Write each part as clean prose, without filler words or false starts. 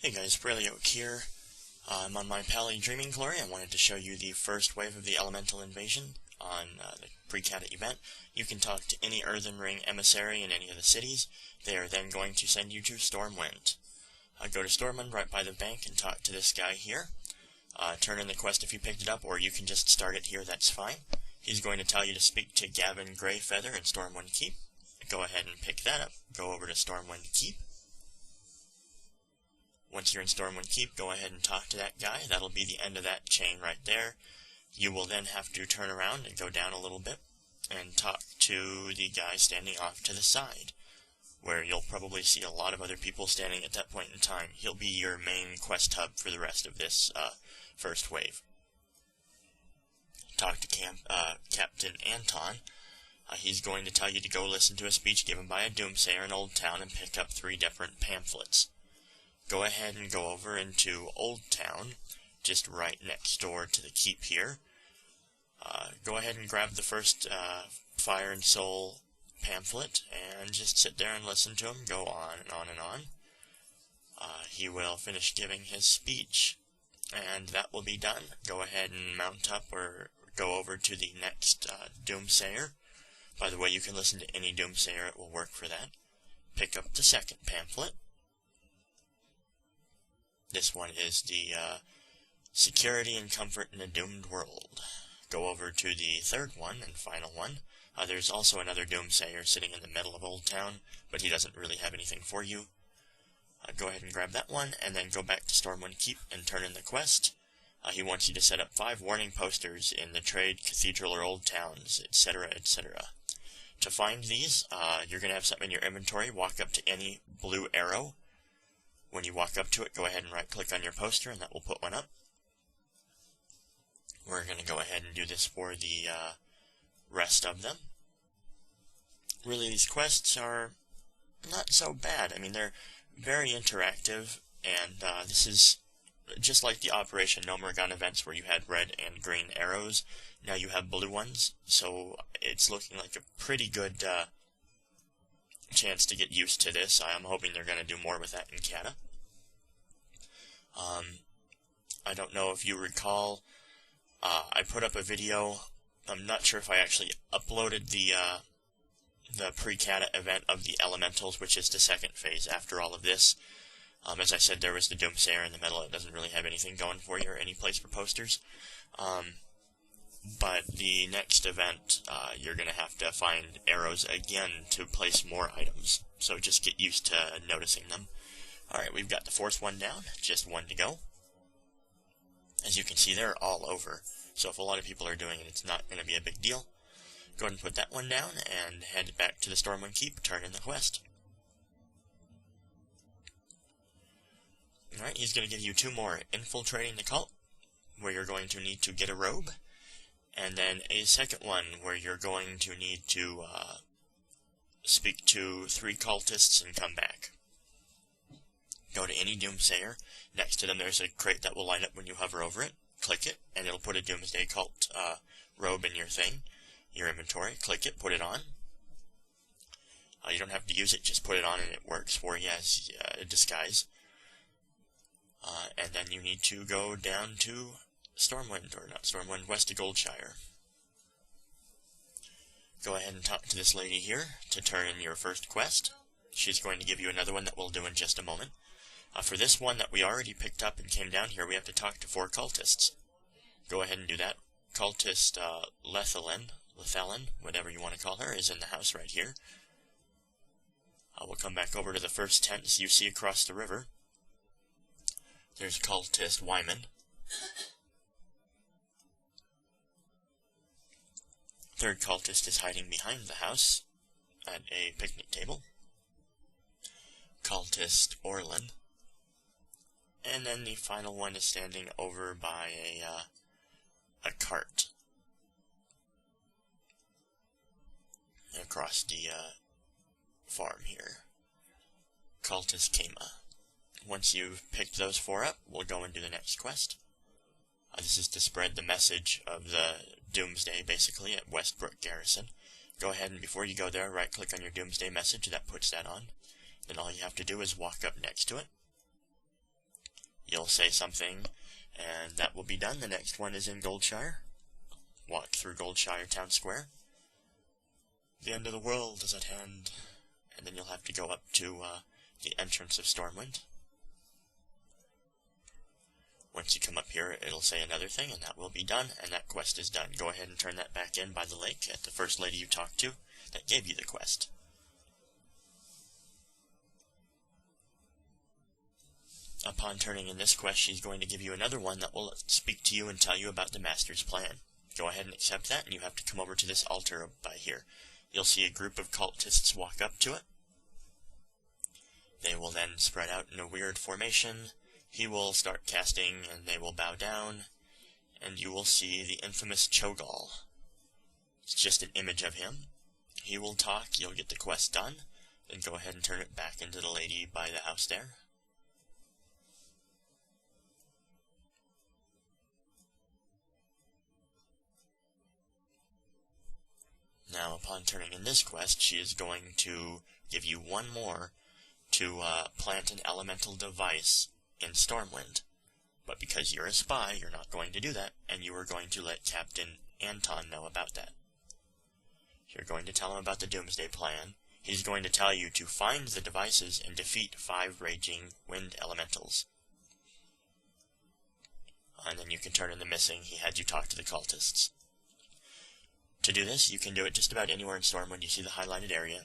Hey guys, Oak here. I'm on my Pally Dreaming Glory. I wanted to show you the first wave of the Elemental Invasion on the Pre-Cata event. You can talk to any Earthen Ring emissary in any of the cities. They are then going to send you to Stormwind. Go to Stormwind right by the bank and talk to this guy here. Turn in the quest if you picked it up, or you can just start it here, that's fine. He's going to tell you to speak to Gavin Greyfeather in Stormwind Keep. Go ahead and pick that up. Go over to Stormwind Keep. Once you're in Stormwind Keep, go ahead and talk to that guy. That'll be the end of that chain right there. You will then have to turn around and go down a little bit and talk to the guy standing off to the side, where you'll probably see a lot of other people standing at that point in time. He'll be your main quest hub for the rest of this first wave. Talk to Captain Anton. He's going to tell you to go listen to a speech given by a doomsayer in Old Town and pick up 3 different pamphlets. Go ahead and go over into Old Town, just right next door to the keep here. Go ahead and grab the first Fire and Soul pamphlet and just sit there and listen to him go on and on and on. He will finish giving his speech, and that will be done. Go ahead and mount up or go over to the next doomsayer. By the way, you can listen to any doomsayer, it will work for that. Pick up the second pamphlet. This one is the Security and Comfort in a Doomed World. Go over to the third one and final one. There's also another doomsayer sitting in the middle of Old Town, but he doesn't really have anything for you. Go ahead and grab that one, and then go back to Stormwind Keep and turn in the quest. He wants you to set up 5 warning posters in the trade, cathedral, or old towns, etc., etc. To find these, you're going to have something in your inventory. Walk up to any blue arrow. When you walk up to it, go ahead and right-click on your poster, and that will put one up. We're going to go ahead and do this for the rest of them. Really, these quests are not so bad. I mean, they're very interactive, and this is just like the Operation No Mergon events where you had red and green arrows. Now you have blue ones, so it's looking like a pretty good chance to get used to this. I'm hoping they're going to do more with that in Cata. I don't know if you recall, I put up a video. I'm not sure if I actually uploaded the Pre-Cata event of the Elementals, which is the second phase after all of this. As I said, there was the Doomsayer in the middle. It doesn't really have anything going for you or any place for posters. But the next event, you're going to have to find arrows again to place more items. So just get used to noticing them. Alright, we've got the 4th one down. Just 1 to go. As you can see, they're all over. So if a lot of people are doing it, it's not going to be a big deal. Go ahead and put that one down and head back to the Stormwind Keep. Turn in the quest. Alright, he's going to give you 2 more. Infiltrating the cult, where you're going to need to get a robe. And then a second one where you're going to need to speak to 3 cultists and come back. Go to any Doomsayer. Next to them there's a crate that will light up when you hover over it. Click it, and it'll put a Doomsday Cult robe in your thing, your inventory. Click it, put it on. You don't have to use it, just put it on and it works for you as a disguise. And then you need to go down to Stormwind, or not Stormwind, west of Goldshire. Go ahead and talk to this lady here to turn in your first quest. She's going to give you another one that we'll do in just a moment. For this one that we already picked up and came down here, we have to talk to 4 cultists. Go ahead and do that. Cultist Lethalin, whatever you want to call her, is in the house right here. We'll come back over to the first tent you see across the river. There's Cultist Wyman. Third cultist is hiding behind the house at a picnic table. Cultist Orlin. And then the final one is standing over by a cart across the farm here. Cultist Kema. Once you've picked those 4 up, we'll go and do the next quest. This is to spread the message of the Doomsday, basically, at Westbrook Garrison. Go ahead and before you go there, right-click on your Doomsday message. That puts that on. Then all you have to do is walk up next to it. You'll say something, and that will be done. The next one is in Goldshire. Walk through Goldshire Town Square. The end of the world is at hand. And then you'll have to go up to the entrance of Stormwind. Once you come up here, it'll say another thing, and that will be done, and that quest is done. Go ahead and turn that back in by the lake at the first lady you talked to that gave you the quest. Upon turning in this quest, she's going to give you another one that will speak to you and tell you about the Master's plan. Go ahead and accept that, and you have to come over to this altar by here. You'll see a group of cultists walk up to it. They will then spread out in a weird formation. He will start casting, and they will bow down, and you will see the infamous Cho'Gall. It's just an image of him. He will talk, you'll get the quest done, then go ahead and turn it back into the lady by the house there. Now, upon turning in this quest, she is going to give you one more to plant an elemental device in Stormwind. But because you're a spy, you're not going to do that, and you are going to let Captain Anton know about that. You're going to tell him about the Doomsday Plan. He's going to tell you to find the devices and defeat 5 raging wind elementals. And then you can turn in the missing. He had you talk to the cultists. To do this, you can do it just about anywhere in Stormwind. You see the highlighted area.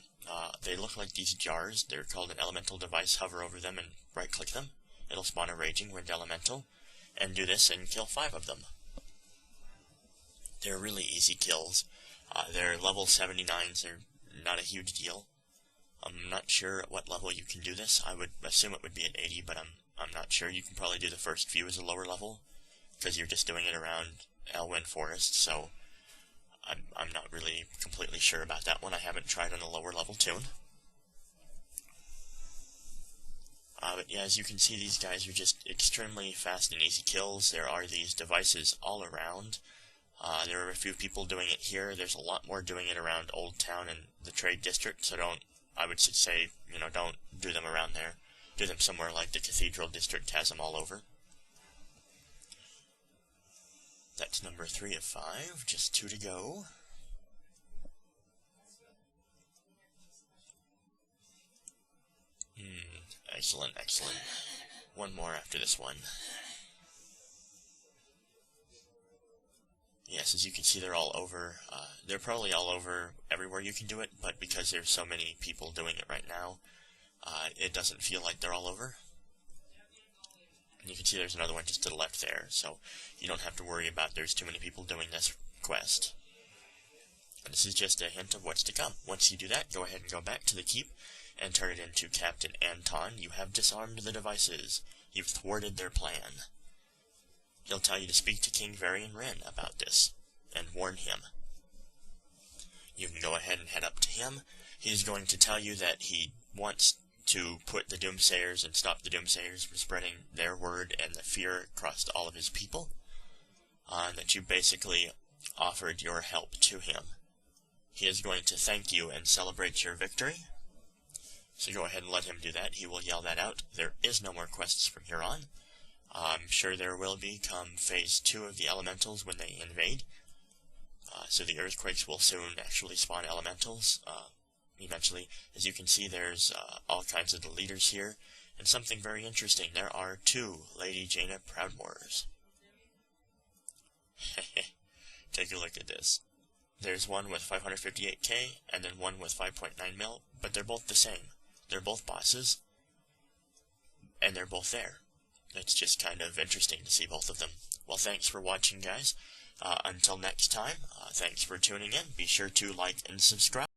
They look like these jars. They're called an elemental device. Hover over them and right-click them. It'll spawn a raging wind elemental. And do this and kill 5 of them. They're really easy kills. They're level 79s. They're not a huge deal. I'm not sure at what level you can do this. I would assume it would be at 80, but I'm not sure. You can probably do the first few as a lower level, because you're just doing it around Elwyn Forest, so I'm not really completely sure about that one. I haven't tried on a lower level tune. But yeah, as you can see, these guys are just extremely fast and easy kills. There are these devices all around. There are a few people doing it here. There's a lot more doing it around Old Town and the Trade District, so I would say, don't do them around there. Do them somewhere like the Cathedral District has them all over. That's number 3 of 5, just 2 to go. Excellent, excellent. One more after this one. Yes, as you can see, they're all over. They're probably all over everywhere you can do it, but because there's so many people doing it right now, it doesn't feel like they're all over. And you can see there's another one just to the left there, so you don't have to worry about there's too many people doing this quest. And this is just a hint of what's to come. Once you do that, go ahead and go back to the keep and turn it into Captain Anton. You have disarmed the devices. You've thwarted their plan. He'll tell you to speak to King Varian Wren about this and warn him. You can go ahead and head up to him. He's going to tell you that he wants to put the Doomsayers and stop the Doomsayers from spreading their word and the fear across all of his people. And that you basically offered your help to him. He is going to thank you and celebrate your victory. So go ahead and let him do that. He will yell that out. There is no more quests from here on. I'm sure there will be come Phase 2 of the Elementals when they invade. So the Earthquakes will soon actually spawn Elementals. Eventually, as you can see, there's all kinds of the leaders here. And something very interesting, there are 2 Lady Jaina Proudmoors. Take a look at this. There's one with 558k, and then one with 5.9 mil, but they're both the same. They're both bosses, and they're both there. It's just kind of interesting to see both of them. Well, thanks for watching, guys. Until next time, thanks for tuning in. Be sure to like and subscribe.